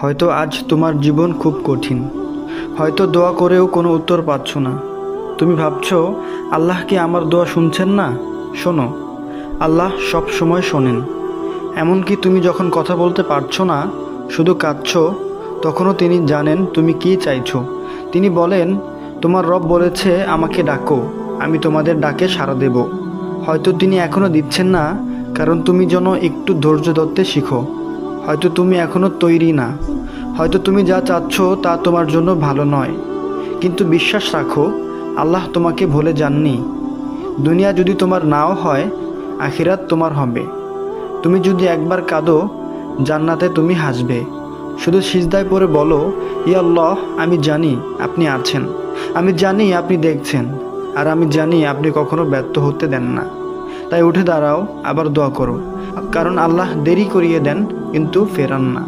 হয়তো আজ তোমার জীবন খুব কঠিন, হয়তো দোয়া করেও কোনো উত্তর পাচ্ছ না। তুমি ভাবছো আল্লাহ কি আমার দোয়া শুনছেন না? শোনো, আল্লাহ সব সময় শোনেন। এমনকি তুমি যখন কথা বলতে পারছো না, শুধু কাঁদছো, তখনও তিনি জানেন তুমি কি চাইছো। তিনি বলেন, তোমার রব বলেছে আমাকে ডাকো, আমি তোমাদের ডাকে সাড়া দেব। হয়তো তিনি এখনও দিচ্ছেন না, কারণ তুমি যেন একটু ধৈর্য ধরতে শিখো। হয়তো তুমি এখনও তৈরি না, হয়তো তুমি যা চাচ্ছ তা তোমার জন্য ভালো নয়, কিন্তু বিশ্বাস রাখো, আল্লাহ তোমাকে ভুলে যাননি। দুনিয়া যদি তোমার নাও হয়, আখিরাত তোমার হবে। তুমি যদি একবার কাঁদো, জান্নাতে তুমি হাসবে। শুধু সিজদায় পড়ে বলো, ইয়া আল্লাহ, আমি জানি আপনি আছেন, আমি জানি আপনি দেখছেন, আর আমি জানি আপনি কখনো ব্যর্থ হতে দেন না। তাই উঠে দাঁড়াও, আবার দোয়া করো, কারণ আল্লাহ দেরি করিয়ে দেন কিন্তু ফেরান না।